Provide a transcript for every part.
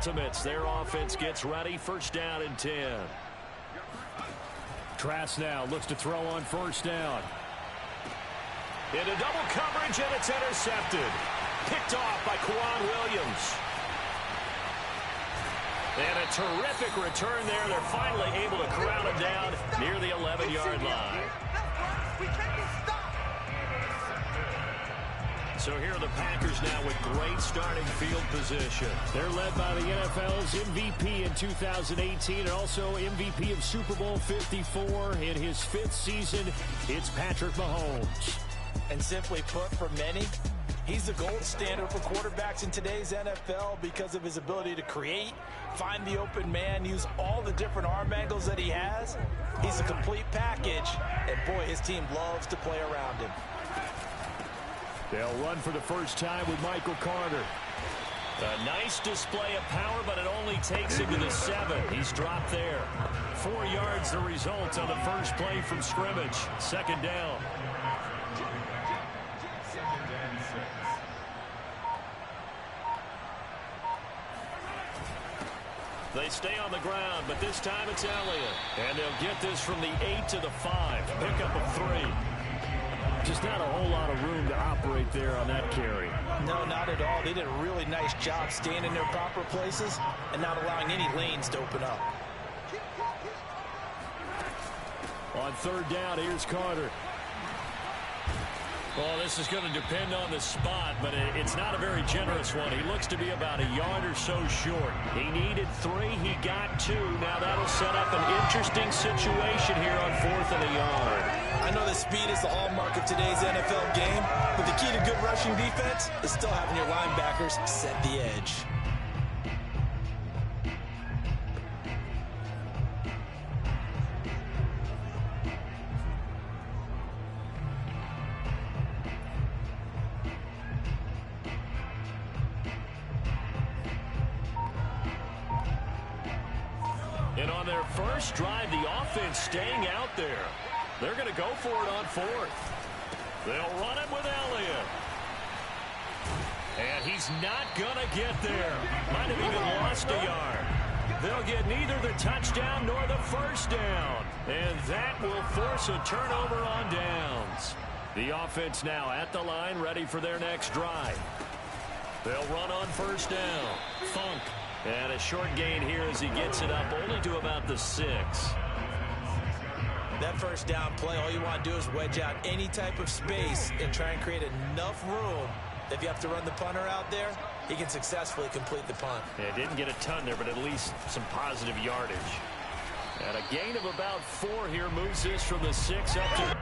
Ultimates. Their offense gets ready. First down and 10. Trask now looks to throw on first down. Into double coverage, and it's intercepted. Picked off by Quan Williams. And a terrific return there. They're finally able to corral him down near the 11-yard line. So here are the Packers now with great starting field position. They're led by the NFL's MVP in 2018 and also MVP of Super Bowl 54 in his 5th season. It's Patrick Mahomes. And simply put, for many, he's the gold standard for quarterbacks in today's NFL because of his ability to create, find the open man, use all the different arm angles that he has. He's a complete package, and boy, his team loves to play around him. They'll run for the first time with Michael Carter. A nice display of power, but it only takes him to the 7. He's dropped there. 4 yards the result on the first play from scrimmage. Second down. They stay on the ground, but this time it's Elliott. And they'll get this from the 8 to the 5. Pickup of 3. Just not a whole lot of room to operate there on that carry. No, not at all. They did a really nice job staying in their proper places and not allowing any lanes to open up. On third down, here's Carter. Well, this is going to depend on the spot, but it's not a very generous one. He looks to be about a yard or so short. He needed 3. He got 2. Now that'll set up an interesting situation here on 4th and a yard. I know that speed is the hallmark of today's NFL game, but the key to good rushing defense is still having your linebackers set the edge. And on their first drive, the offense staying out there. They're going to go for it on 4th. They'll run it with Elliott. And he's not going to get there. Might have even lost a yard. They'll get neither the touchdown nor the first down. And that will force a turnover on downs. The offense now at the line, ready for their next drive. They'll run on first down. Funk. And a short gain here as he gets it up only to about the 6. That first down play, all you want to do is wedge out any type of space and try and create enough room that if you have to run the punter out there, he can successfully complete the punt. Yeah, didn't get a ton there, but at least some positive yardage. And a gain of about 4 here moves this from the 6 up to...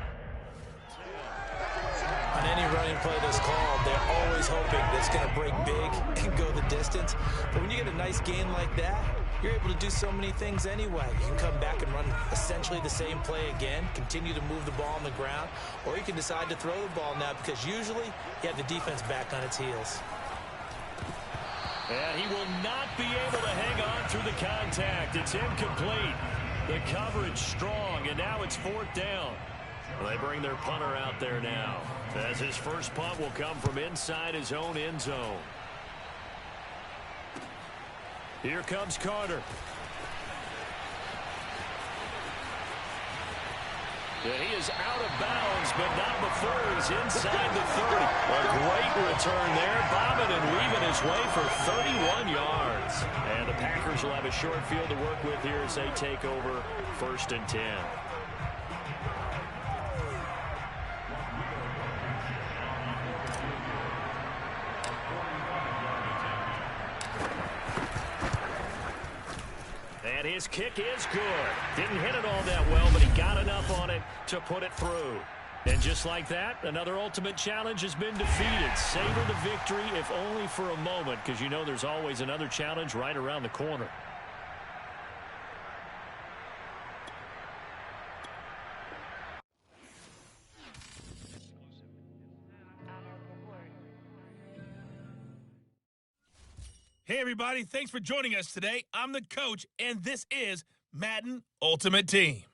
On any running play that's called, they're always hoping that it's going to break big and go the distance. But when you get a nice gain like that, you're able to do so many things anyway. You can come back and run essentially the same play again, continue to move the ball on the ground, or you can decide to throw the ball now because usually you have the defense back on its heels. And he will not be able to hang on through the contact. It's incomplete. The coverage strong, and now it's 4th down. They bring their punter out there now, as his first punt will come from inside his own end zone. Here comes Carter. Yeah, he is out of bounds, but not before he's inside the 30. A great return there, bobbing and weaving his way for 31 yards. And the Packers will have a short field to work with here as they take over 1st and 10. And his kick is good. Didn't hit it all that well, but he got enough on it to put it through. And just like that, another ultimate challenge has been defeated. Savor the victory, if only for a moment, because you know there's always another challenge right around the corner. Hey, everybody. Thanks for joining us today. I'm the coach, and this is Madden Ultimate Team.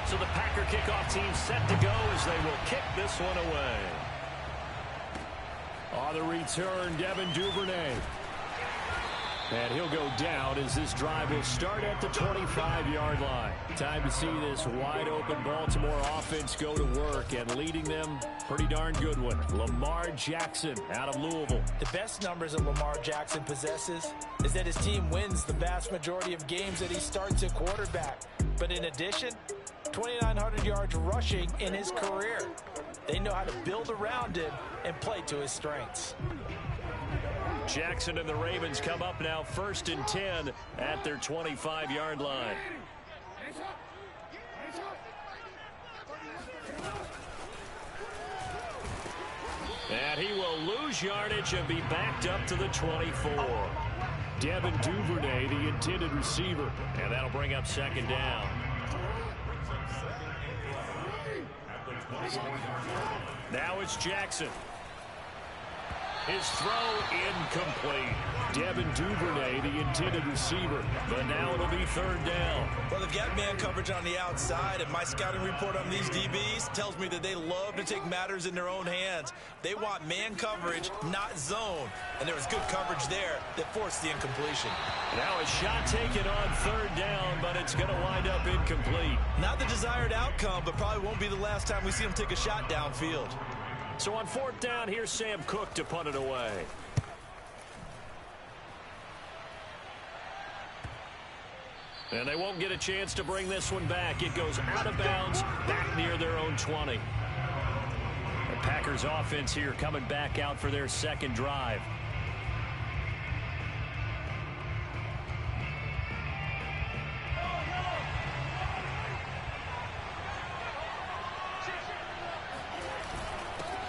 So the Packer kickoff team set to go as they will kick this one away. On the return, Devin Duvernay. And he'll go down as this drive will start at the 25-yard line. Time to see this wide-open Baltimore offense go to work, and leading them, pretty darn good one. Lamar Jackson out of Louisville. The best numbers that Lamar Jackson possesses is that his team wins the vast majority of games that he starts at quarterback. But in addition, 2,900 yards rushing in his career. They know how to build around him and play to his strengths. Jackson and the Ravens come up now 1st and 10 at their 25-yard line. And he will lose yardage and be backed up to the 24. Devin Duvernay, the intended receiver, and that'll bring up 2nd down. Now it's Jackson. His throw incomplete. Devin Duvernay, the intended receiver. But now it'll be 3rd down. Well, they've got man coverage on the outside, and my scouting report on these DBs tells me that they love to take matters in their own hands. They want man coverage, not zone. And there was good coverage there that forced the incompletion. Now a shot taken on 3rd down, but it's going to wind up incomplete. Not the desired outcome, but probably won't be the last time we see him take a shot downfield. So on 4th down, here's Sam Cook to punt it away. And they won't get a chance to bring this one back. It goes out of bounds, back near their own 20. The Packers offense here coming back out for their 2nd drive.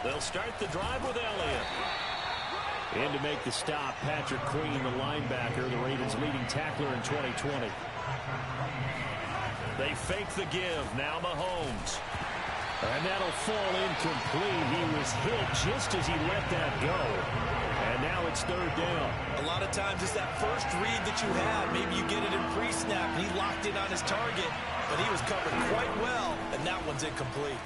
They'll start the drive with Elliott. In to make the stop, Patrick Queen, the linebacker, the Ravens' leading tackler in 2020. They fake the give. Now Mahomes. And that'll fall incomplete. He was hit just as he let that go. And now it's 3rd down. A lot of times it's that first read that you have. Maybe you get it in pre-snap, and he locked in on his target, but he was covered quite well, and that one's incomplete.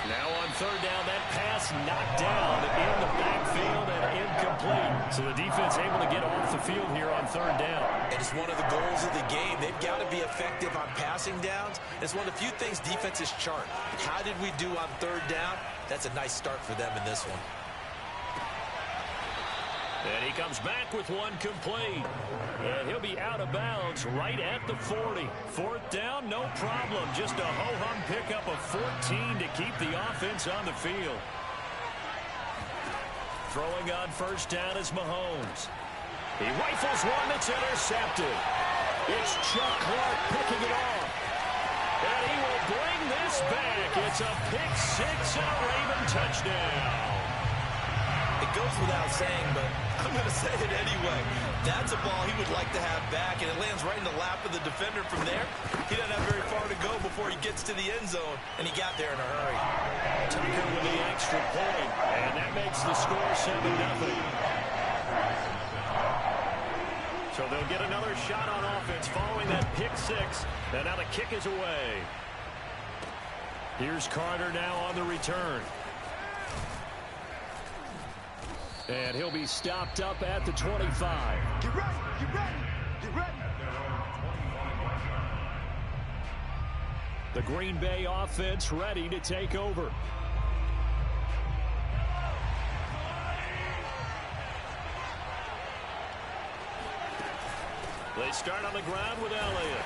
Now on 3rd down, that pass knocked down in the backfield and incomplete. So the defense able to get off the field here on 3rd down. And it's one of the goals of the game. They've got to be effective on passing downs. It's one of the few things defenses chart. How did we do on 3rd down? That's a nice start for them in this one. And he comes back with one complete. And he'll be out of bounds right at the 40. 4th down, no problem. Just a ho-hum pickup of 14 to keep the offense on the field. Throwing on 1st down is Mahomes. He rifles one that's intercepted. It's Chuck Clark picking it off. And he will bring this back. It's a pick 6 and a Raven touchdown. It goes without saying, but I'm going to say it anyway. That's a ball he would like to have back, and it lands right in the lap of the defender from there. He doesn't have very far to go before he gets to the end zone, and he got there in a hurry. Tucker with the extra point, and that makes the score 7-0. So they'll get another shot on offense following that pick 6, and now the kick is away. Here's Carter now on the return. And he'll be stopped up at the 25. Get ready, get ready, get ready. The Green Bay offense ready to take over. They start on the ground with Elliott.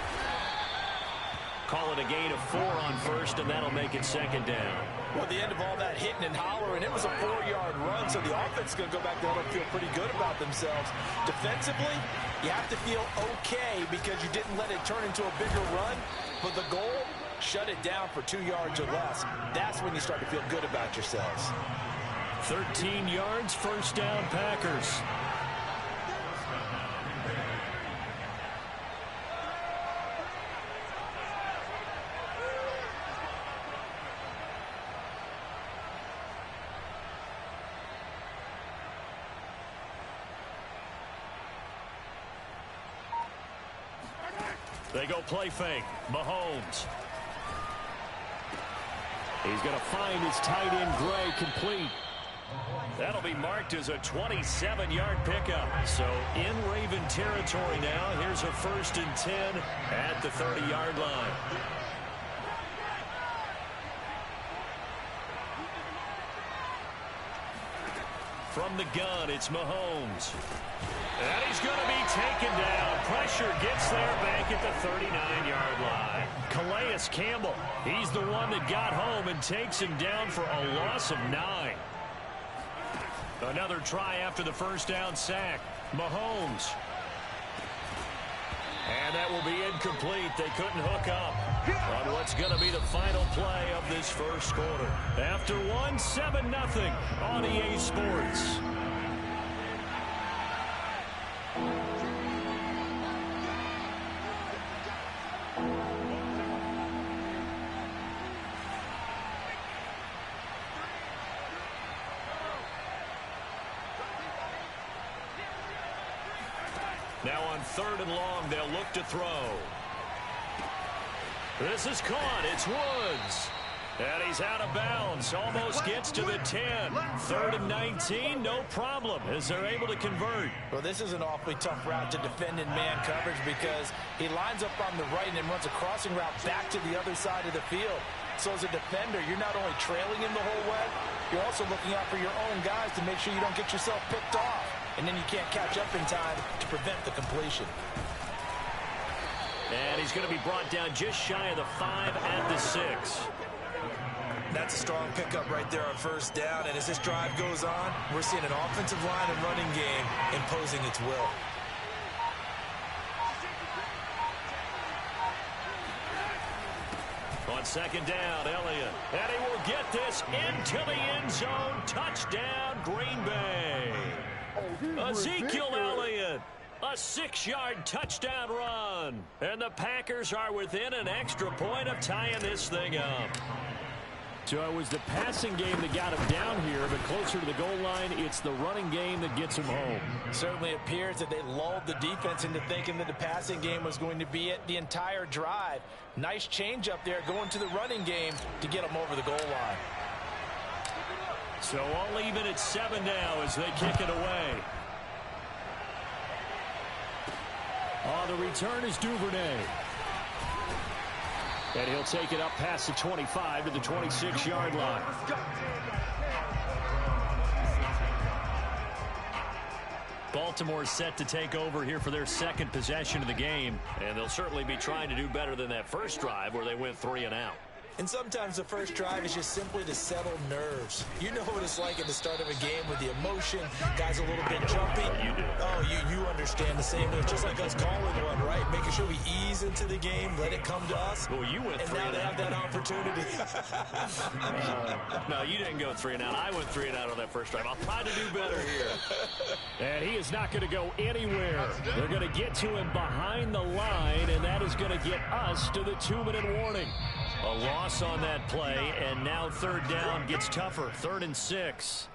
Call it a gain of 4 on 1st, and that'll make it 2nd down. Well, at the end of all that hitting and hollering, it was a 4-yard run, so the offense is going to go back there and feel pretty good about themselves. Defensively, you have to feel okay because you didn't let it turn into a bigger run, but the goal, shut it down for 2 yards or less. That's when you start to feel good about yourselves. 13 yards, 1st down, Packers. They go play fake. Mahomes. He's going to find his tight end Gray complete. That'll be marked as a 27-yard pickup. So in Raven territory now. Here's a 1st and 10 at the 30-yard line. From the gun, it's Mahomes. And he's going to be taken down. Pressure gets there back at the 39-yard line. Calais Campbell, he's the one that got home and takes him down for a loss of 9. Another try after the first down sack. Mahomes. And that will be incomplete. They couldn't hook up on what's going to be the final play of this first quarter. After one, 7-0 on EA Sports. Now on 3rd and long, they'll look to throw. This is caught. It's Woods. And he's out of bounds. Almost gets to the 10. 3rd and 19, no problem, as they're able to convert. Well, this is an awfully tough route to defend in man coverage because he lines up on the right and then runs a crossing route back to the other side of the field. So as a defender, you're not only trailing him the whole way, you're also looking out for your own guys to make sure you don't get yourself picked off. And then you can't catch up in time to prevent the completion. And he's going to be brought down just shy of the 5 at the 6. That's a strong pickup right there on 1st down. And as this drive goes on, we're seeing an offensive line and running game imposing its will. On 2nd down, Elliott. And he will get this into the end zone. Touchdown, Green Bay. Ezekiel Elliott, a 6-yard touchdown run. And the Packers are within an extra point of tying this thing up. So it was the passing game that got him down here, but closer to the goal line, it's the running game that gets him home. Certainly appears that they lulled the defense into thinking that the passing game was going to be it the entire drive. Nice change up there going to the running game to get them over the goal line. So all even at 7 now as they kick it away. The return is Duvernay. And he'll take it up past the 25 to the 26-yard line. Baltimore set to take over here for their 2nd possession of the game. And they'll certainly be trying to do better than that first drive where they went 3 and out. And sometimes the first drive is just simply to settle nerves. You know what it's like at the start of a game with the emotion. Guys a little bit jumpy. You do. Oh, you understand the same way. It's just like us calling one, right? Making sure we ease into the game, let it come to us. Well, you went 3 and and now they out. have that opportunity. No, you didn't go 3 and out. I went 3 and out on that first drive. I'll try to do better here. And he is not going to go anywhere. They're going to get to him behind the line, and that is going to get us to the 2-minute warning. A loss on that play, and now 3rd down gets tougher. 3rd and 6.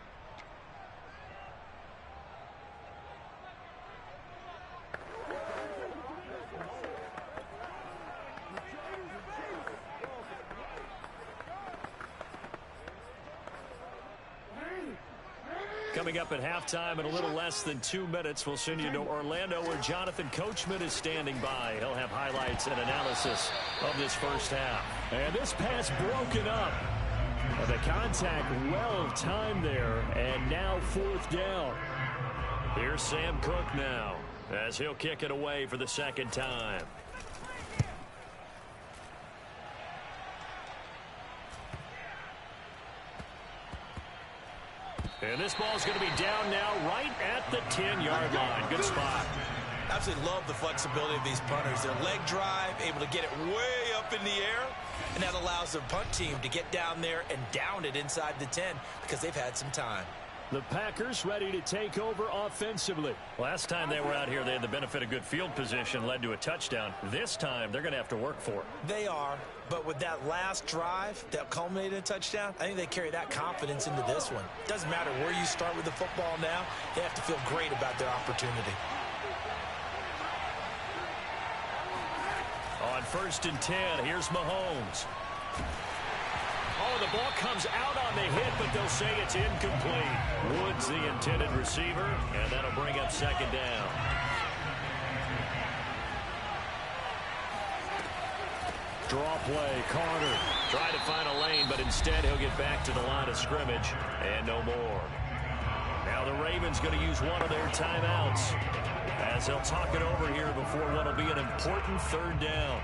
Coming up at halftime in a little less than 2 minutes, we'll send you to Orlando where Jonathan Coachman is standing by. He'll have highlights and analysis of this first half. And this pass broken up. The contact well timed there, and now 4th down. Here's Sam Cook now as he'll kick it away for the 2nd time. And this ball's going to be down now right at the 10-yard line. Good spot. Absolutely love the flexibility of these punters. Their leg drive, able to get it way up in the air, and that allows the punt team to get down there and down it inside the 10 because they've had some time. The Packers ready to take over offensively. Last time they were out here, they had the benefit of good field position, led to a touchdown. This time, they're going to have to work for it. They are, but with that last drive that culminated in a touchdown, I think they carry that confidence into this one. Doesn't matter where you start with the football now, they have to feel great about their opportunity. 1st and 10. Here's Mahomes. Oh, the ball comes out on the hit, but they'll say it's incomplete. Woods the intended receiver, and that'll bring up 2nd down. Draw play, Carter. Try to find a lane, but instead he'll get back to the line of scrimmage, and no more. Now the Ravens going to use one of their timeouts as they'll talk it over here before what will be an important 3rd down.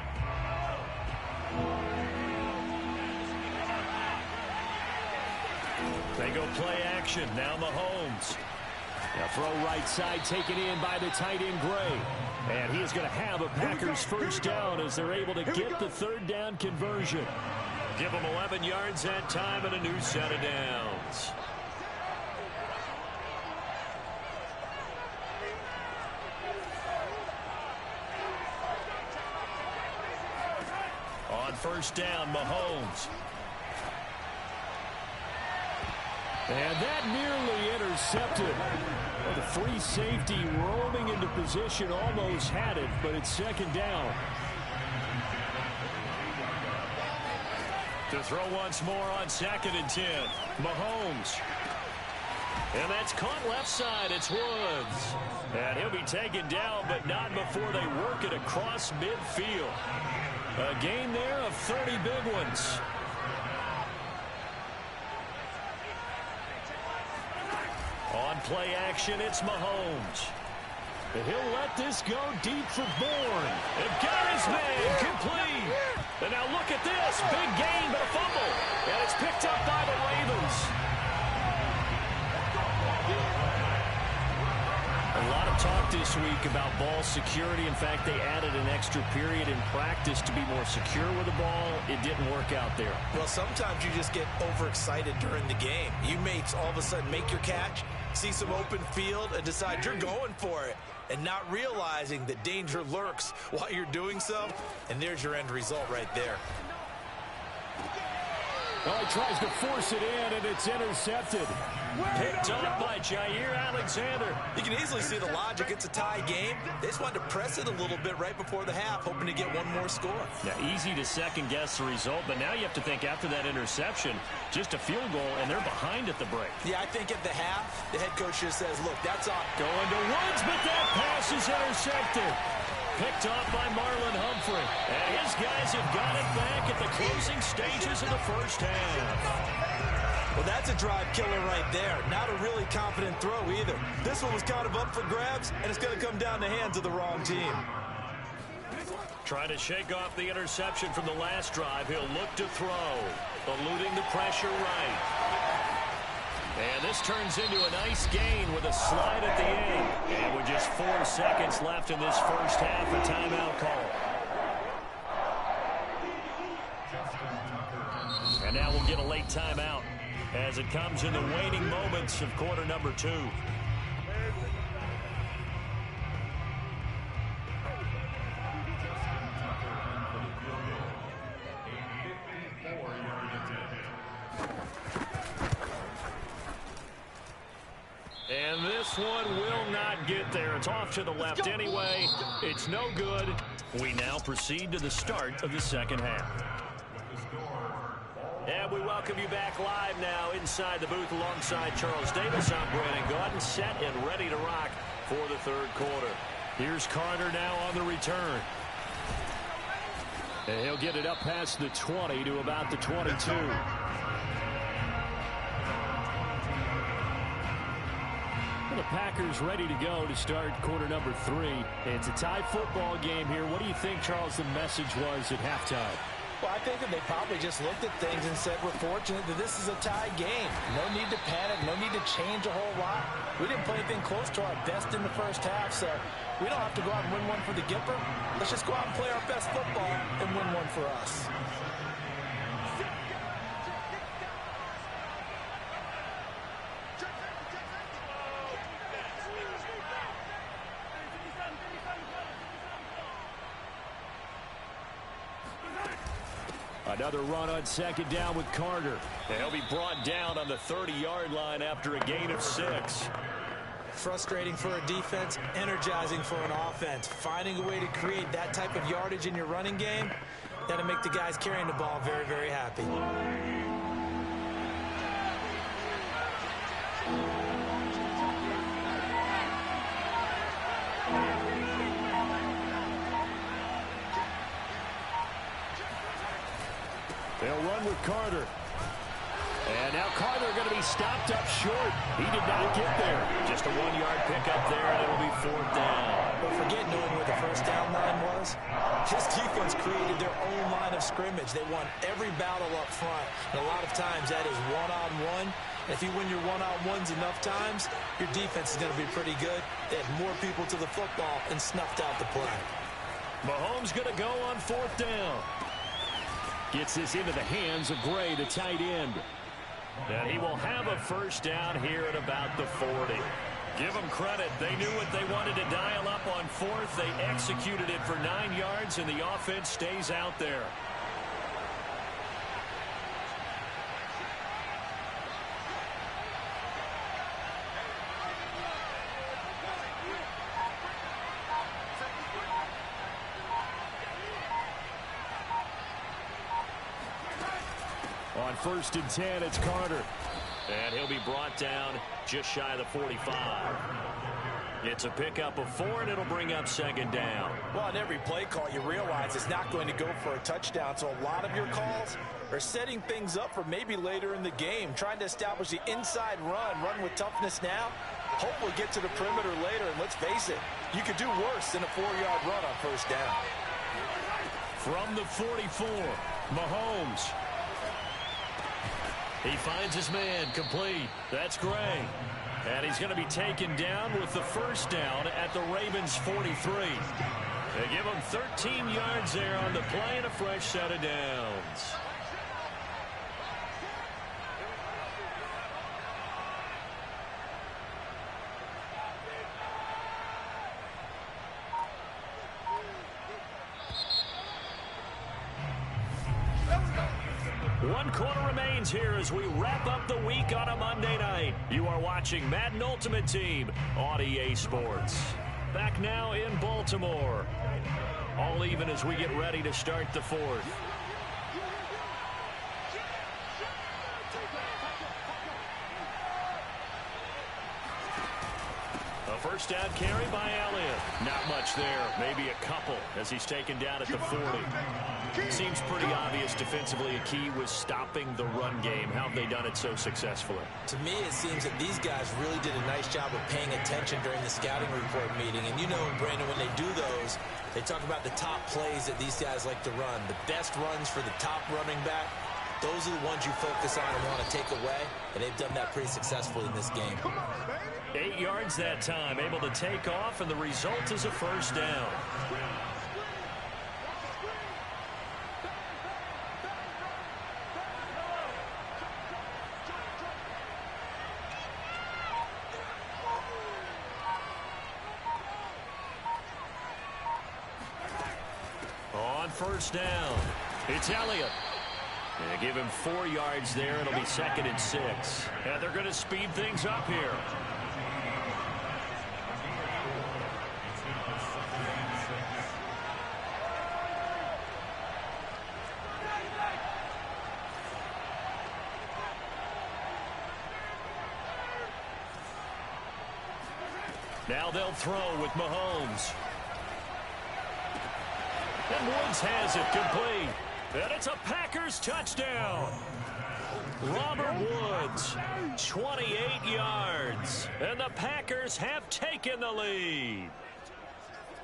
They go play action. Now Mahomes. Now throw right side taken in by the tight end Gray. And he is going to have a Packers 1st down as they're able to get the 3rd down conversion. Give them 11 yards that time and a new set of downs. On 1st down, Mahomes. And that nearly intercepted. Well, the free safety roaming into position almost had it, but it's 2nd down. To throw once more on 2nd and 10. Mahomes. And that's caught left side. It's Woods. And he'll be taken down, but not before they work it across midfield. A gain there of 30 big ones. On play action, it's Mahomes. And he'll let this go deep for Bourne. And got his man complete. And now look at this. Big gain, but a fumble. And it's picked up by the Ravens. A lot of talk this week about ball security. In fact, they added an extra period in practice to be more secure with the ball. It didn't work out there. Well, sometimes you just get overexcited during the game. You may all of a sudden make your catch, see some open field, and decide you're going for it, and not realizing that danger lurks while you're doing so. And there's your end result right there. Well, he tries to force it in, and it's intercepted. Picked up by Jair Alexander. You can easily see the logic. It's a tie game. They just wanted to press it a little bit right before the half, hoping to get one more score. Now, easy to second-guess the result, but now you have to think after that interception, just a field goal, and they're behind at the break. Yeah, I think at the half, the head coach just says, look, that's on. Going to Woods, but that pass is intercepted. Picked off by Marlon Humphrey. And his guys have got it back at the closing stages of the 1st half. Well, that's a drive killer right there. Not a really confident throw either. This one was kind of up for grabs, and it's going to come down the hands of the wrong team. Trying to shake off the interception from the last drive. He'll look to throw. Eluding the pressure right. And this turns into a nice gain with a slide at the end. And with just 4 seconds left in this 1st half, a timeout call. And now we'll get a late timeout as it comes in the waning moments of quarter number 2. And this one will not get there. It's off to the left anyway. It's no good. We now proceed to the start of the 2nd half. And we welcome you back live now inside the booth alongside Charles Davis. I'm Brandon Gaudin, set and ready to rock for the 3rd quarter. Here's Carter now on the return. And he'll get it up past the 20 to about the 22. The Packers ready to go to start quarter number 3. It's a tie football game here. What do you think, Charles, the message was at halftime? Well, I think that they probably just looked at things and said, we're fortunate that this is a tie game. No need to panic. No need to change a whole lot. We didn't play anything close to our best in the 1st half, so we don't have to go out and win one for the Gipper. Let's just go out and play our best football and win one for us. Another run on 2nd down with Carter. They'll be brought down on the 30-yard line after a gain of 6. Frustrating for a defense, energizing for an offense. Finding a way to create that type of yardage in your running game, that'll make the guys carrying the ball very, very happy. They'll run with Carter. And now Carter going to be stopped up short. He did not get there. Just a 1-yard pickup there, and it'll be 4th down. Don't forget knowing where the first down line was. This defense created their own line of scrimmage. They won every battle up front. And a lot of times that is one-on-one. If you win your one-on-ones enough times, your defense is going to be pretty good. They had more people to the football and snuffed out the play. Mahomes going to go on 4th down. Gets this into the hands of Gray, the tight end. And he will have a first down here at about the 40. Give them credit. They knew what they wanted to dial up on 4th. They executed it for 9 yards, and the offense stays out there. On 1st and 10, it's Carter. And he'll be brought down just shy of the 45. It's a pickup of 4, and it'll bring up 2nd down. Well, on every play call, you realize it's not going to go for a touchdown. So a lot of your calls are setting things up for maybe later in the game, trying to establish the inside run with toughness now. Hopefully get to the perimeter later, and let's face it, you could do worse than a 4-yard run on 1st down. From the 44, Mahomes. He finds his man, complete. That's Gray. And he's going to be taken down with the first down at the Ravens' 43. They give him 13 yards there on the play and a fresh set of downs. One quarter remains here as we wrap up the week on a Monday night. You are watching Madden Ultimate Team on EA Sports. Back now in Baltimore. All even as we get ready to start the 4th. A first down carry by Elliott. Not much there. Maybe a couple as he's taken down at the 40. Seems pretty obvious defensively. A key was stopping the run game. How have they done it so successfully? To me, it seems that these guys really did a nice job of paying attention during the scouting report meeting. And you know, Brandon, when they do those, they talk about the top plays that these guys like to run. The best runs for the top running back, those are the ones you focus on and want to take away. And they've done that pretty successfully in this game. 8 yards that time, able to take off, and the result is a first down. On first down, it's Elliott. They give him 4 yards there. It'll be 2nd and 6. And they're going to speed things up here. Now they'll throw with Mahomes. And Woods has it complete. And it's a Packers touchdown. Robert Woods, 28 yards. And the Packers have taken the lead.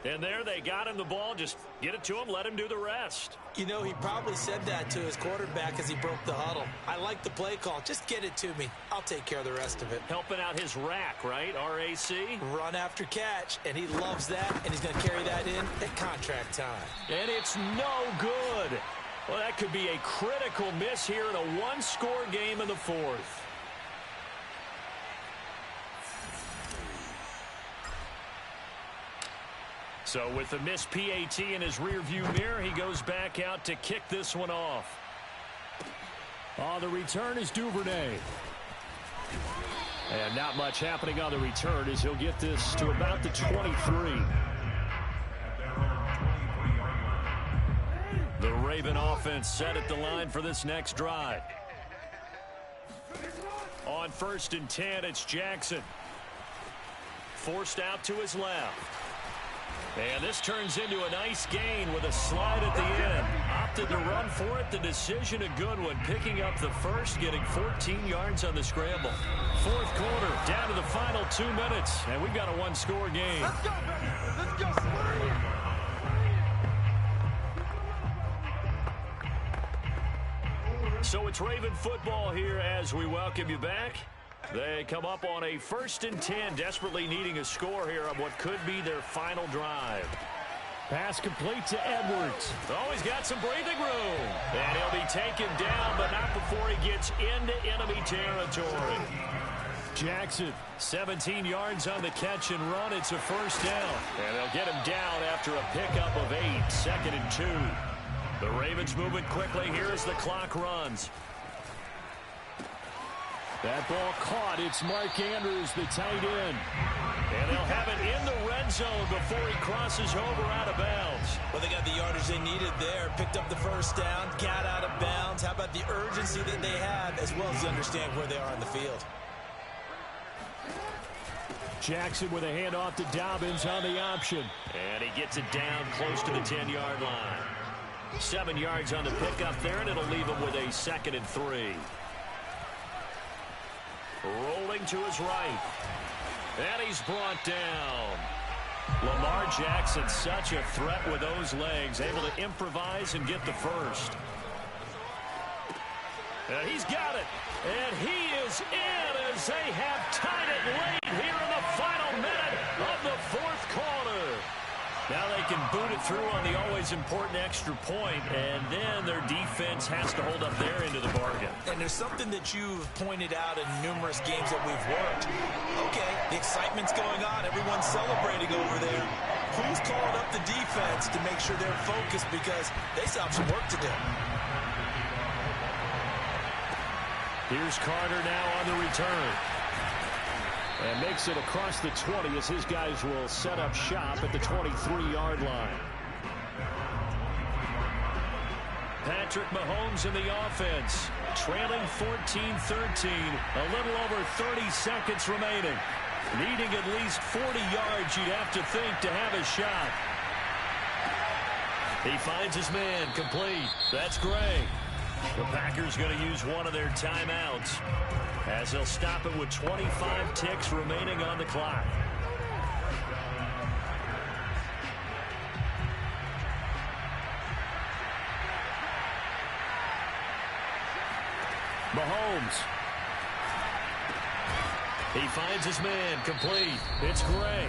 And there they got him the ball. Just get it to him, let him do the rest. You know, he probably said that to his quarterback as he broke the huddle. I like the play call. Just get it to me. I'll take care of the rest of it. Helping out his rack, right? RAC? Run after catch, and he loves that, and he's going to carry that in at contract time. And it's no good. Well, that could be a critical miss here in a one-score game in the 4th. So with the missed PAT in his rearview mirror, he goes back out to kick this one off. The return is Duvernay. And not much happening on the return as he'll get this to about the 23. The Raven offense set at the line for this next drive. On 1st and 10, it's Jackson. Forced out to his left. And this turns into a nice gain with a slide at the end. Opted to run for it. The decision a good one. Picking up the first, getting 14 yards on the scramble. 4th quarter, down to the final 2 minutes. And we've got a one-score game. Let's go, baby. Let's go. So it's Raven football here as we welcome you back. They come up on a 1st and 10, desperately needing a score here on what could be their final drive. Pass complete to Edwards. Oh, he's got some breathing room. And he'll be taken down, but not before he gets into enemy territory. Jackson. 17 yards on the catch and run. It's a 1st down. And they'll get him down after a pickup of 8. 2nd and 2. The Ravens moving quickly here as the clock runs. That ball caught. It's Mark Andrews, the tight end. And they'll have it in the red zone before he crosses over out of bounds. Well, they got the yardage they needed there. Picked up the 1st down, got out of bounds. How about the urgency that they have, as well as understand where they are in the field? Jackson with a handoff to Dobbins on the option. And he gets it down close to the 10-yard line. 7 yards on the pickup there, and it'll leave him with a 2nd and 3. Rolling to his right. And he's brought down. Lamar Jackson, such a threat with those legs, able to improvise and get the first. And he's got it. And he is in as they have tied it late here in the final minute of the 4th quarter. Now they can boot it through on the always important extra point, and then their defense has to hold up their end of the bargain. And there's something that you've pointed out in numerous games that we've worked. Okay, the excitement's going on. Everyone's celebrating over there. Who's calling up the defense to make sure they're focused, because they still have some work to do. Here's Carter now on the return. And makes it across the 20 as his guys will set up shop at the 23-yard line. Patrick Mahomes in the offense, trailing 14-13, a little over 30 seconds remaining. Needing at least 40 yards, you'd have to think, to have a shot. He finds his man, complete. That's Gray. The Packers going to use one of their timeouts, as they'll stop it with 25 ticks remaining on the clock. Mahomes. He finds his man, complete. It's Gray.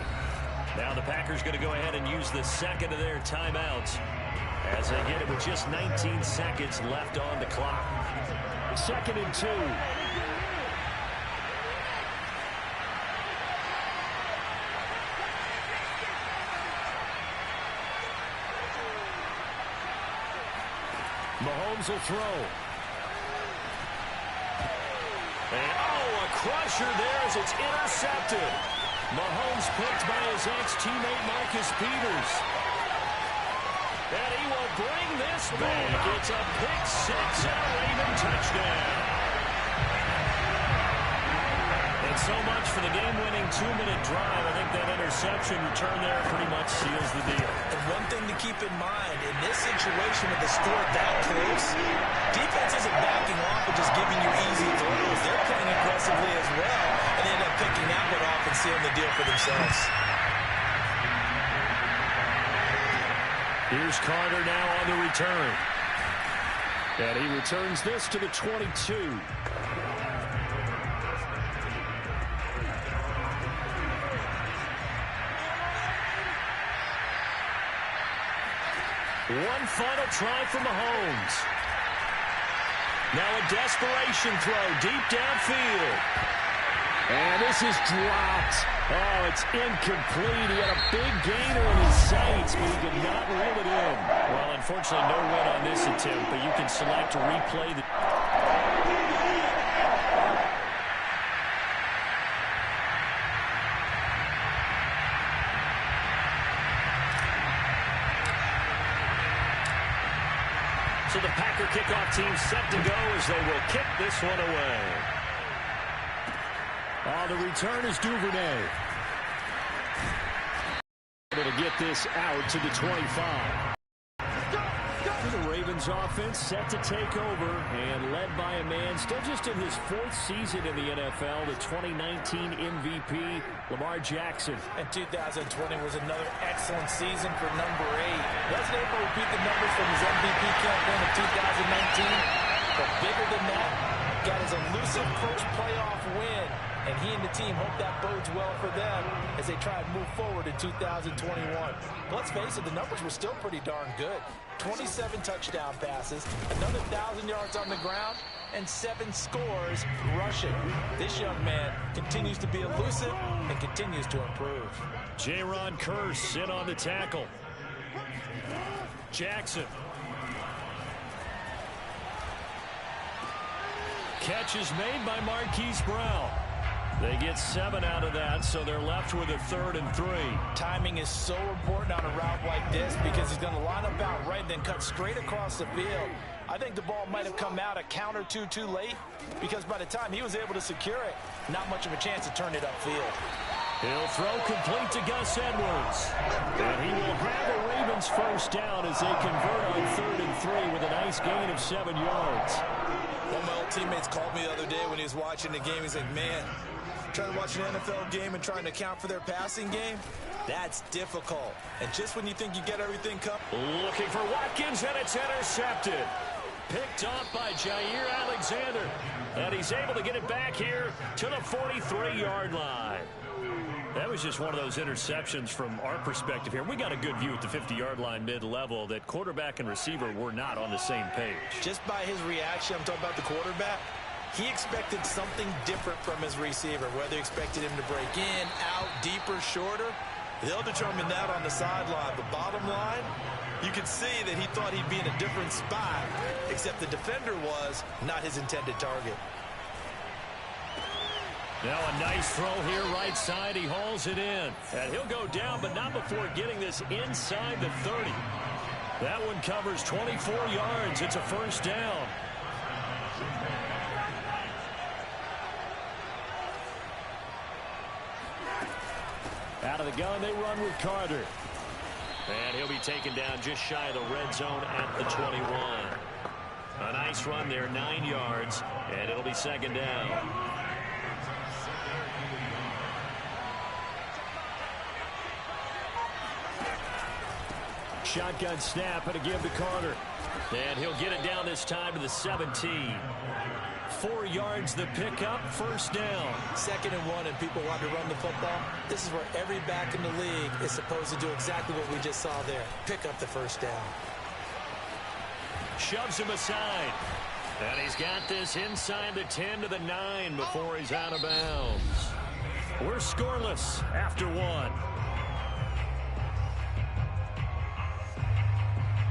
Now the Packers going to go ahead and use the second of their timeouts, as they get it with just 19 seconds left on the clock. 2nd and 2. Mahomes will throw. And a crusher there as it's intercepted. Mahomes picked by his ex-teammate Marcus Peters. And he will bring this back. It's a pick 6 and a Raven touchdown. And so much for the game-winning 2-minute drive. I think that interception return there pretty much seals the deal. And one thing to keep in mind, in this situation with the score that close, defense isn't backing off and just giving you easy throws. They're playing aggressively as well, and they end up picking that one off and sealing the deal for themselves. Here's Carter now on the return. And he returns this to the 22. One final try for Mahomes. Now a desperation throw deep downfield. And this is dropped. Oh, it's incomplete. He had a big gainer in his sights, but he did not reel it in. Well, unfortunately, no win on this attempt, but you can select to replay the... So the Packer kickoff team set to go as they will kick this one away. The return is Duvernay. Able to get this out to the 25. The Ravens offense set to take over and led by a man still just in his 4th season in the NFL, the 2019 MVP, Lamar Jackson. And 2020 was another excellent season for number 8. Wasn't able to repeat the numbers from his MVP campaign of 2019, but bigger than that, got his elusive first playoff win. And he and the team hope that bodes well for them as they try and move forward in 2021. Let's face it, the numbers were still pretty darn good. 27 touchdown passes, another 1,000 yards on the ground, and 7 scores rushing. This young man continues to be elusive and continues to improve. Jaron Kearse in on the tackle. Jackson. Catch is made by Marquise Brown. They get 7 out of that, so they're left with a 3rd and 3. Timing is so important on a route like this because he's going to line up out right and then cut straight across the field. I think the ball might have come out a count or two too late because by the time he was able to secure it, not much of a chance to turn it upfield. He'll throw complete to Gus Edwards. And he will have a Ravens first down as they convert on 3rd and 3 with a nice gain of 7 yards. One of my old teammates called me the other day when he was watching the game. He's like, man, trying to watch an NFL game and trying to account for their passing game, that's difficult. And just when you think you get everything covered. Looking for Watkins, and it's intercepted. Picked off by Jair Alexander. And he's able to get it back here to the 43-yard line. That was just one of those interceptions from our perspective here. We got a good view at the 50-yard line mid-level that quarterback and receiver were not on the same page. Just by his reaction, I'm talking about the quarterback, he expected something different from his receiver, whether he expected him to break in, out, deeper, shorter. They'll determine that on the sideline. But bottom line, you can see that he thought he'd be in a different spot, except the defender was not his intended target. Now a nice throw here right side. He hauls it in. And he'll go down, but not before getting this inside the 30. That one covers 24 yards. It's a first down. Out of the gun, they run with Carter. And he'll be taken down just shy of the red zone at the 21. A nice run there, 9 yards, and it'll be second down. Shotgun snap and a give to Carter. And he'll get it down this time to the 17. 4 yards the pickup, first down. 2nd and 1 and people want to run the football. This is where every back in the league is supposed to do exactly what we just saw there. Pick up the first down. Shoves him aside. And he's got this inside the 10 to the 9 before he's out of bounds. We're scoreless after 1.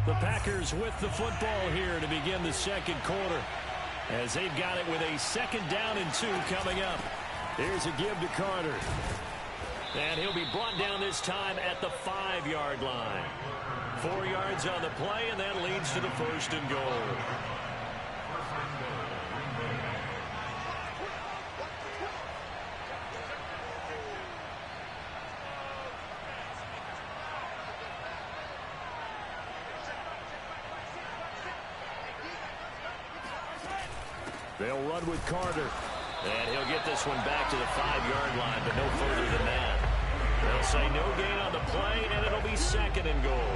The Packers with the football here to begin the second quarter, as they've got it with a 2nd down and 2 coming up. Here's a give to Carter. And he'll be brought down this time at the 5-yard line. 4 yards on the play, and that leads to the 1st and goal. They'll run with Carter. And he'll get this one back to the 5-yard line, but no further than that. They'll say no gain on the play, and it'll be 2nd and goal.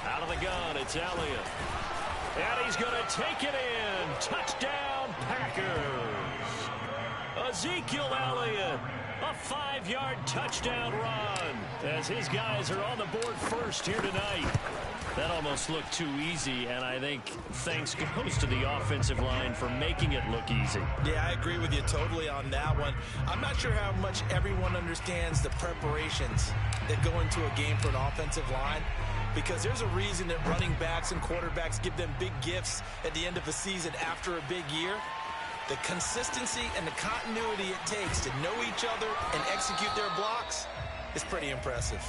Out of the gun, it's Elliott. And he's going to take it in. Touchdown, Packers. Ezekiel Elliott. A 5-yard touchdown run as his guys are on the board first here tonight. That almost looked too easy, and I think thanks goes to the offensive line for making it look easy. Yeah, I agree with you totally on that one. I'm not sure how much everyone understands the preparations that go into a game for an offensive line, because there's a reason that running backs and quarterbacks give them big gifts at the end of a season after a big year. The consistency and the continuity it takes to know each other and execute their blocks is pretty impressive.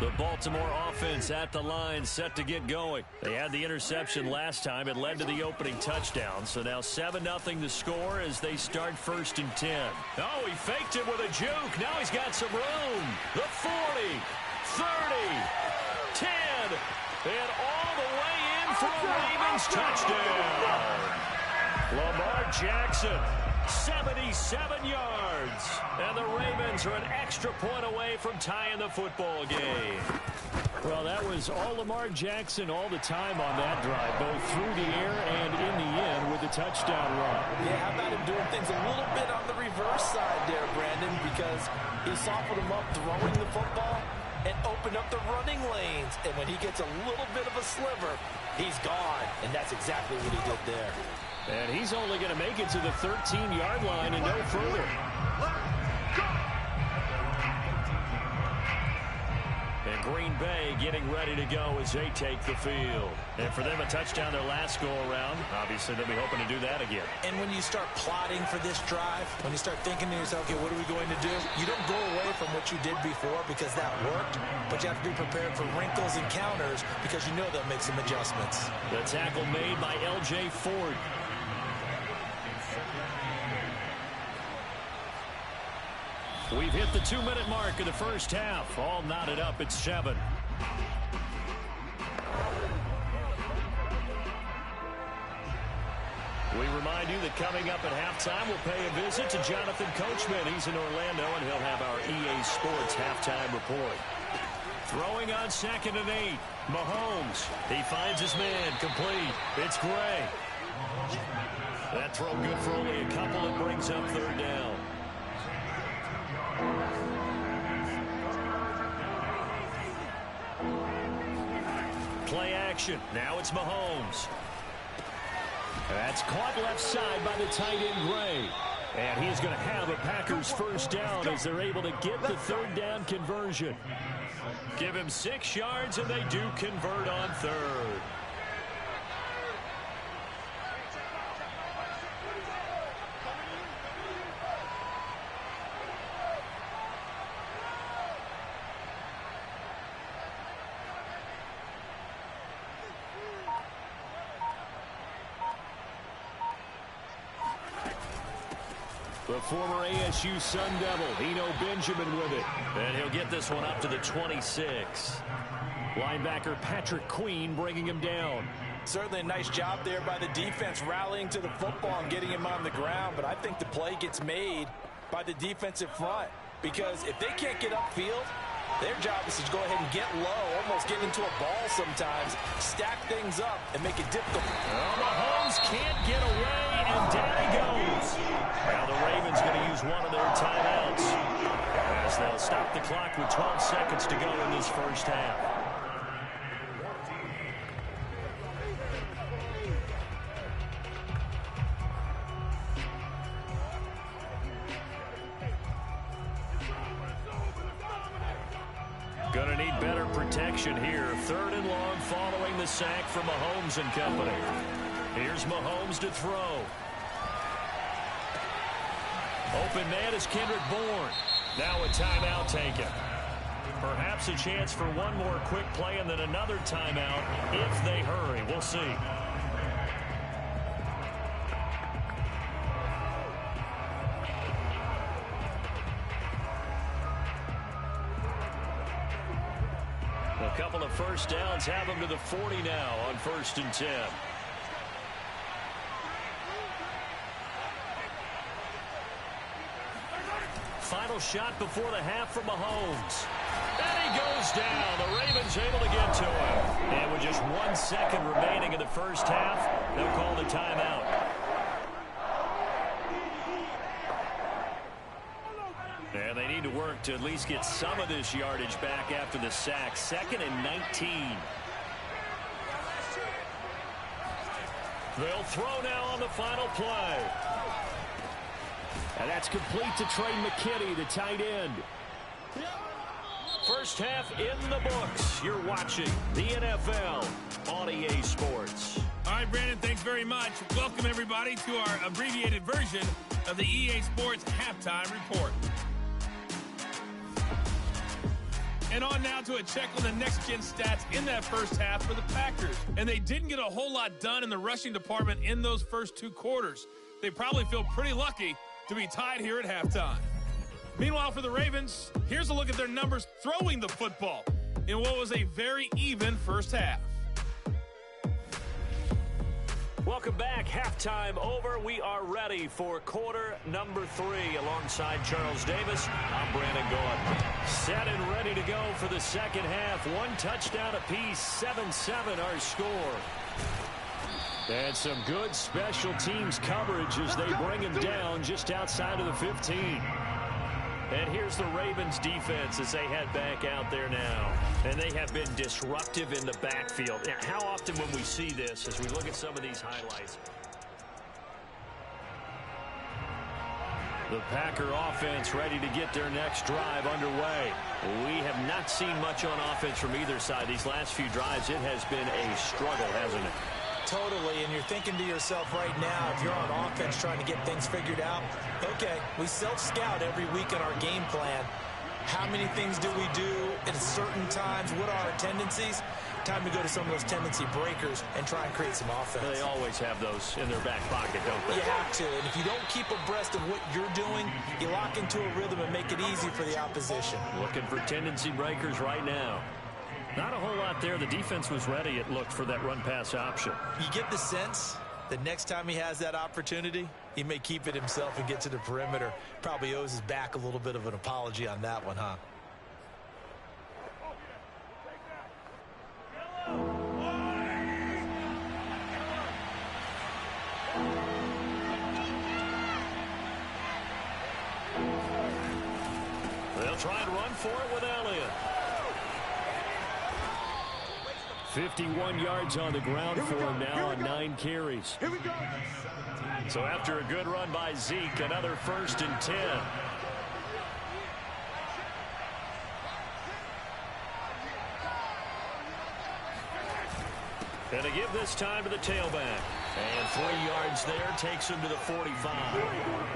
The Baltimore offense at the line, set to get going. They had the interception last time. It led to the opening touchdown. So now 7-0 the score as they start 1st and 10. Oh, he faked it with a juke. Now he's got some room. The 40, 30, 10, and all the way in for a Ravens touchdown. Lamar Jackson, 77 yards. And the Ravens are an extra point away from tying the football game. Well, that was all Lamar Jackson all the time on that drive, both through the air and in the end with the touchdown run. Yeah, how about him doing things a little bit on the reverse side there, Brandon, because he softened him up throwing the football and opened up the running lanes. And when he gets a little bit of a sliver, he's gone. And that's exactly what he did there. And he's only going to make it to the 13-yard line and no further. And Green Bay getting ready to go as they take the field. And for them, a touchdown their last go-around. Obviously, they'll be hoping to do that again. And when you start plotting for this drive, when you start thinking to yourself, okay, what are we going to do? You don't go away from what you did before because that worked, but you have to be prepared for wrinkles and counters because you know they'll make some adjustments. The tackle made by L.J. Ford. We've hit the 2-minute mark of the first half. All knotted up at 7. We remind you that coming up at halftime, we'll pay a visit to Jonathan Coachman. He's in Orlando, and he'll have our EA Sports halftime report. Throwing on 2nd and 8. Mahomes. He finds his man. Complete. It's Gray. That throw good for only a couple. It brings up 3rd down. Play action. Now it's Mahomes. That's caught left side by the tight end Gray. And he's going to have a Packers 1st down as they're able to get the 3rd down conversion. Give him 6 yards and they do convert on 3rd. The former ASU Sun Devil, Eno Benjamin with it. And he'll get this one up to the 26. Linebacker Patrick Queen bringing him down. Certainly a nice job there by the defense rallying to the football and getting him on the ground. But I think the play gets made by the defensive front. Because if they can't get upfield, their job is to go ahead and get low, almost get into a ball sometimes, stack things up, and make it difficult. Well, Mahomes can't get away, and down he goes. Now the Ravens going to use one of their timeouts as they'll stop the clock with 12 seconds to go in this first half. Going to need better protection here. 3rd and long following the sack from Mahomes and company. Here's Mahomes to throw. Open man is Kendrick Bourne. Now a timeout taken. Perhaps a chance for one more quick play and then another timeout if they hurry. We'll see. A couple of 1st downs have them to the 40 now on 1st and 10. Final shot before the half from Mahomes. And he goes down. The Ravens able to get to him. And with just 1 second remaining in the first half, they'll call the timeout. And they need to work to at least get some of this yardage back after the sack. 2nd and 19. They'll throw now on the final play. And that's complete to Trey McKinney, the tight end. First half in the books. You're watching the NFL on EA Sports. All right, Brandon, thanks very much. Welcome, everybody, to our abbreviated version of the EA Sports Halftime Report. And on now to a check on the next-gen stats in that first half for the Packers. And they didn't get a whole lot done in the rushing department in those first two quarters. They probably feel pretty lucky to be tied here at halftime. Meanwhile, for the Ravens, here's a look at their numbers throwing the football in what was a very even first half. Welcome back. Halftime over. We are ready for quarter number 3. Alongside Charles Davis, I'm Brandon Gaudin. Set and ready to go for the second half. One touchdown apiece, 7-7 our score. And some good special teams coverage as they bring him down just outside of the 15. And here's the Ravens defense as they head back out there now. And they have been disruptive in the backfield. Now, how often when we see this as we look at some of these highlights? The Packer offense ready to get their next drive underway. We have not seen much on offense from either side. These last few drives, it has been a struggle, hasn't it? Totally, and you're thinking to yourself right now, if you're on offense trying to get things figured out, okay, we self-scout every week in our game plan. How many things do we do at certain times? What are our tendencies? Time to go to some of those tendency breakers and try and create some offense. They always have those in their back pocket, don't they? You have to, and if you don't keep abreast of what you're doing, you lock into a rhythm and make it easy for the opposition. Looking for tendency breakers right now. Not a whole lot there. The defense was ready, it looked, for that run-pass option. You get the sense that next time he has that opportunity, he may keep it himself and get to the perimeter. Probably owes his back a little bit of an apology on that one, huh? They'll try and run for it with Elliott. 51 yards on the ground for him now on 9 carries. Here we go. So after a good run by Zeke, another 1st and 10. And to give this time to the tailback. And 3 yards there takes him to the 45.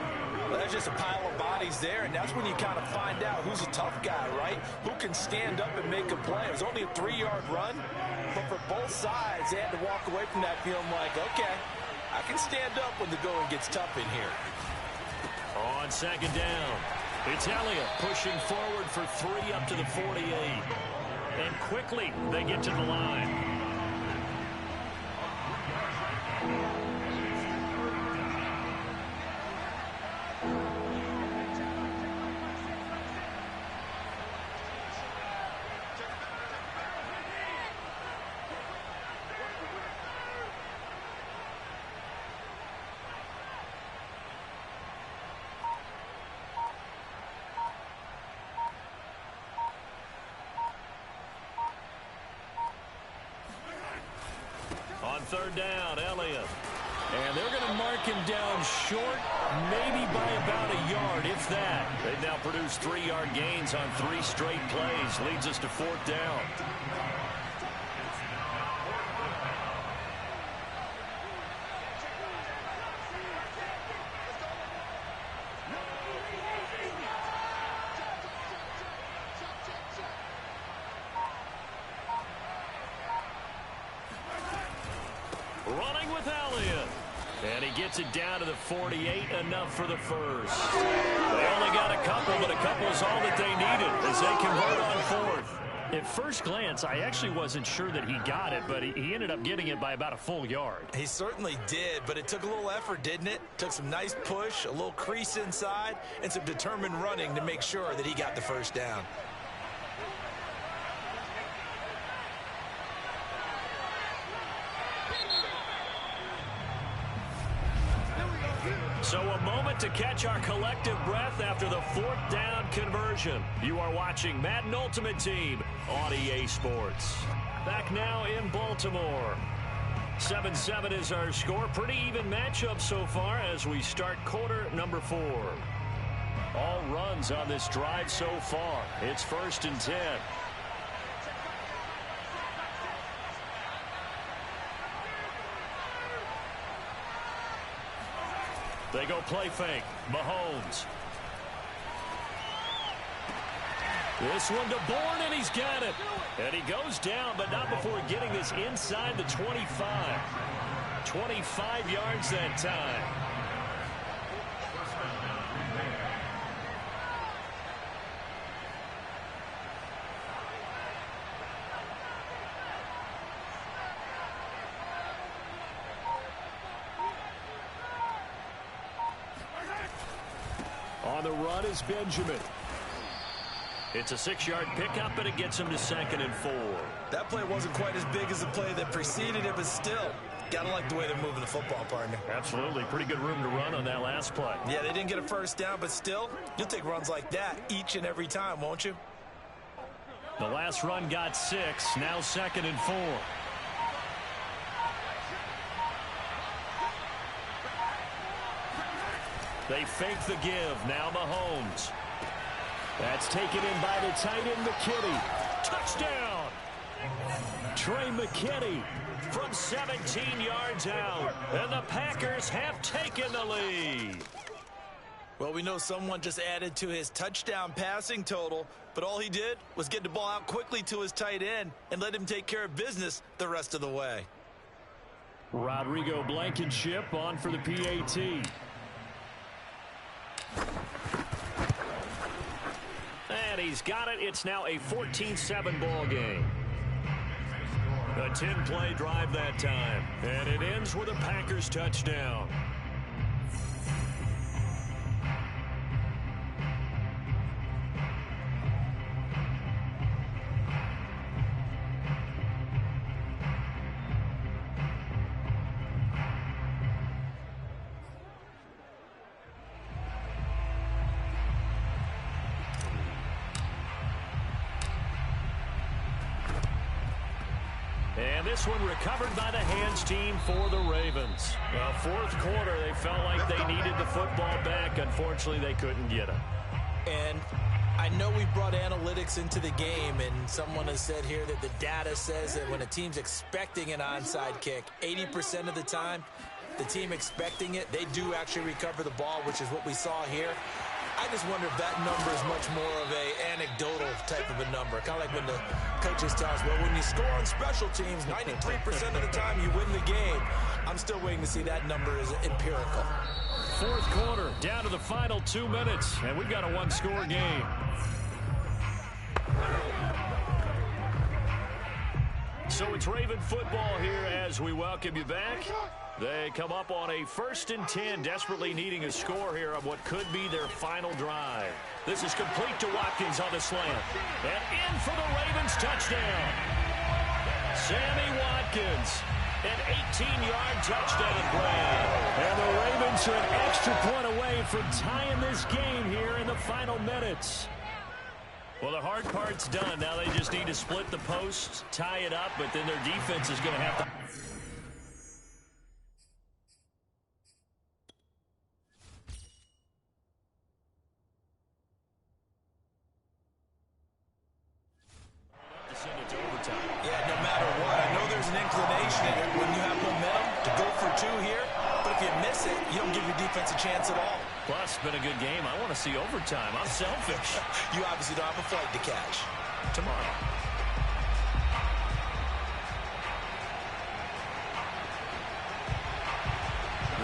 Well, there's just a pile of bodies there, and that's when you kind of find out who's a tough guy, right? Who can stand up and make a play. It was only a 3-yard run, but for both sides, they had to walk away from that feeling like, okay, I can stand up when the going gets tough in here. On second down, it's Elliott pushing forward for 3 up to the 48. And quickly, they get to the line. On third down, Elliott. And they're going to mark him down short, maybe by about a yard, if that. They've now produced 3-yard gains on 3 straight plays. Leads us to 4th down. Running with Elliott. And he gets it down to the 48, enough for the first. They only got a couple, but a couple's all that they needed as they convert on 4th. At first glance, I actually wasn't sure that he got it, but he ended up getting it by about a full yard. He certainly did, but it took a little effort, didn't it? Took some nice push, a little crease inside, and some determined running to make sure that he got the first down. So a moment to catch our collective breath after the 4th down conversion. You are watching Madden Ultimate Team on EA Sports. Back now in Baltimore. 7-7 is our score. Pretty even matchup so far as we start quarter number 4. All runs on this drive so far. It's 1st and 10. They go play fake. Mahomes. This one to Bourne, and he's got it. And he goes down, but not before getting this inside the 25. 25 yards that time. On the run is Benjamin. It's a 6-yard pickup, but it gets him to 2nd and 4. That play wasn't quite as big as the play that preceded it, but still, gotta like the way they're moving the football, partner. Absolutely. Pretty good room to run on that last play. Yeah, they didn't get a first down, but still, you'll take runs like that each and every time, won't you? The last run got 6. Now 2nd and 4. They fake the give. Now Mahomes. That's taken in by the tight end, McKinney. Touchdown! Trey McKinney from 17 yards out. And the Packers have taken the lead. Well, we know someone just added to his touchdown passing total, but all he did was get the ball out quickly to his tight end and let him take care of business the rest of the way. Rodrigo Blankenship on for the PAT. And he's got it. It's now a 14-7 ball game. A 10-play drive that time. And it ends with a Packers touchdown. And this one recovered by the hands team for the Ravens. Well, 4th quarter, they felt like they needed the football back. Unfortunately, they couldn't get it. And I know we brought analytics into the game, and someone has said here that the data says that when a team's expecting an onside kick, 80% of the time, the team expecting it, they do actually recover the ball, which is what we saw here. I just wonder if that number is much more of a anecdotal type of a number. Kind of like when the coaches tell us, well, when you score on special teams, 93% of the time you win the game. I'm still waiting to see that number is empirical. 4th quarter, down to the final 2 minutes, and we've got a 1-score game. So it's Raven football here as we welcome you back. They come up on a 1st and 10, desperately needing a score here on what could be their final drive. This is complete to Watkins on the slant. And in for the Ravens touchdown. Sammy Watkins, an 18-yard touchdown grab. And the Ravens are an extra point away from tying this game here in the final minutes. Well, the hard part's done. Now they just need to split the posts, tie it up, but then their defense is going to have to... Yeah, no matter what, I know there's an inclination when you have momentum to go for 2 here, but if you miss it, you don't give your defense a chance at all. Plus, it's been a good game. I want to see overtime. I'm selfish. You obviously don't have a flight to catch. Tomorrow.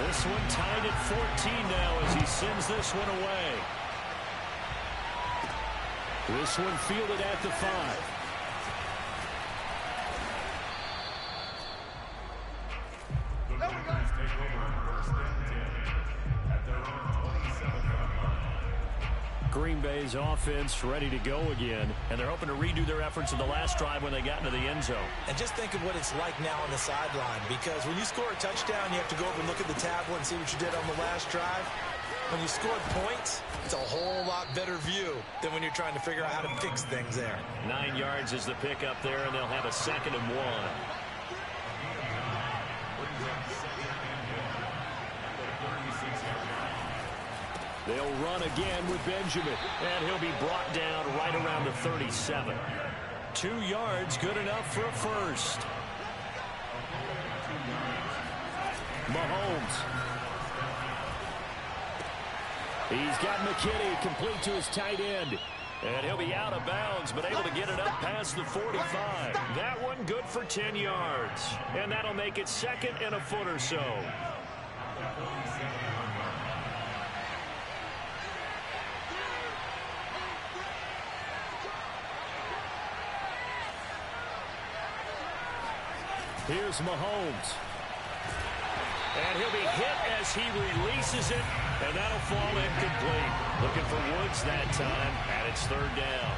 This one tied at 14 now as he sends this one away. This one fielded at the 5. Green Bay's offense ready to go again, and they're hoping to redo their efforts in the last drive when they got into the end zone. And just think of what it's like now on the sideline, because when you score a touchdown, you have to go over and look at the tablet and see what you did on the last drive. When you scored points, it's a whole lot better view than when you're trying to figure out how to fix things there. 9 yards is the pickup there, and they'll have a 2nd and 1. They'll run again with Benjamin. And he'll be brought down right around the 37. 2 yards, good enough for a first. Mahomes. He's got McKinney complete to his tight end. And he'll be out of bounds, but able to get it up past the 45. That one good for 10 yards. And that'll make it second and a foot or so. Here's Mahomes. And he'll be hit as he releases it, and that'll fall incomplete. Looking for Woods that time, and it's third down.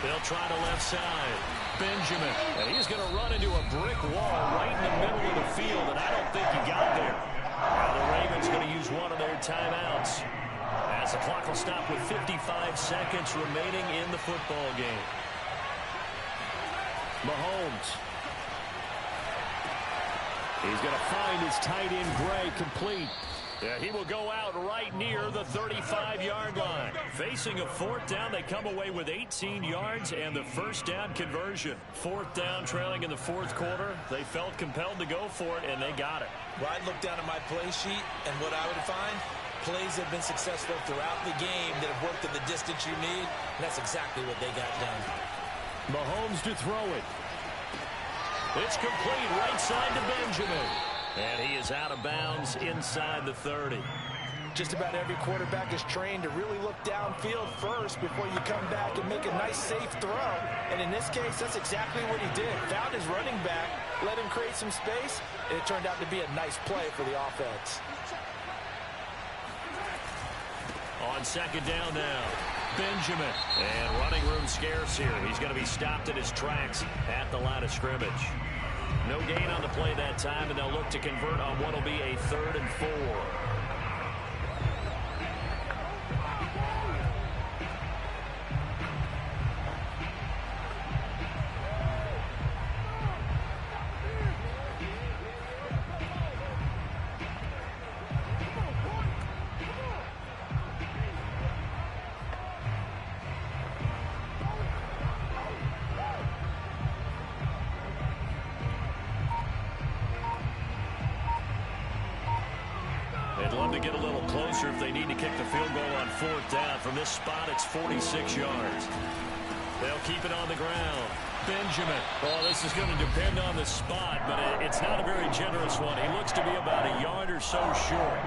They'll try the left side. Benjamin, and he's going to run into a brick wall right in the middle of the field, and I don't think he got there. Now the Ravens going to use one of their timeouts, as the clock will stop with 55 seconds remaining in the football game. Mahomes. He's going to find his tight end, Gray, complete. Yeah, he will go out right near the 35-yard line. Facing a fourth down, they come away with 18 yards and the first down conversion. Fourth down, trailing in the fourth quarter. They felt compelled to go for it, and they got it. Well, I'd look down at my play sheet, and what I would find, plays have been successful throughout the game that have worked in the distance you need, and that's exactly what they got done. Mahomes to throw it. It's complete right side to Benjamin. And he is out of bounds inside the 30. Just about every quarterback is trained to really look downfield first before you come back and make a nice, safe throw. And in this case, that's exactly what he did. Found his running back, let him create some space, and it turned out to be a nice play for the offense. On second down now, Benjamin. And running room scarce here. He's going to be stopped in his tracks at the line of scrimmage. No gain on the play that time, and they'll look to convert on what will be a 3rd and 4. They'd love to get a little closer if they need to kick the field goal on 4th down. From this spot, it's 46 yards. They'll keep it on the ground. Benjamin. Well, this is going to depend on the spot, but it's not a very generous one. He looks to be about a yard or so short.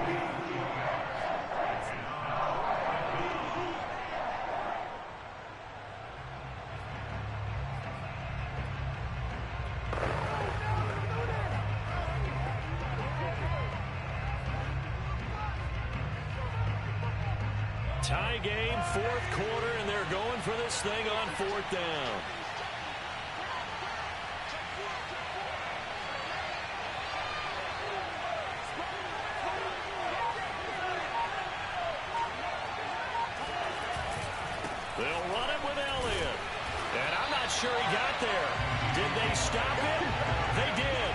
Tie game, 4th quarter, and they're going for this thing on 4th down. They'll run it with Elliott. And I'm not sure he got there. Did they stop him? They did.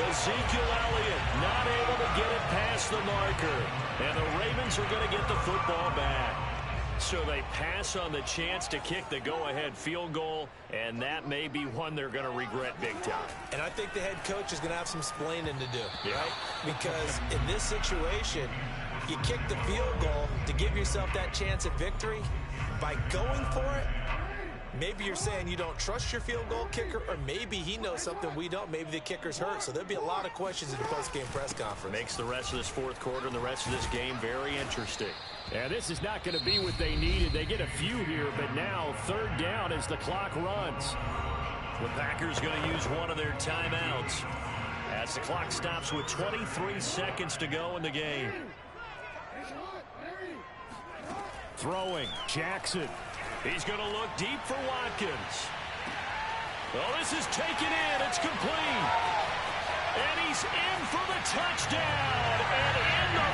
Ezekiel Elliott not able to get it past the marker. And the Ravens are going to get the football back. So they pass on the chance to kick the go-ahead field goal, and that may be one they're going to regret big time. And I think the head coach is going to have some explaining to do, right? Because in this situation, you kick the field goal to give yourself that chance at victory. By going for it, maybe you're saying you don't trust your field goal kicker, or maybe he knows something we don't. Maybe the kicker's hurt. So there'll be a lot of questions in the post-game press conference. Makes the rest of this 4th quarter and the rest of this game very interesting. Yeah, this is not going to be what they needed. They get a few here, but now 3rd down as the clock runs. The Packers going to use one of their timeouts as the clock stops with 23 seconds to go in the game. Throwing, Jackson. He's going to look deep for Watkins. Oh, this is taken in. It's complete. And he's in for the touchdown. And in the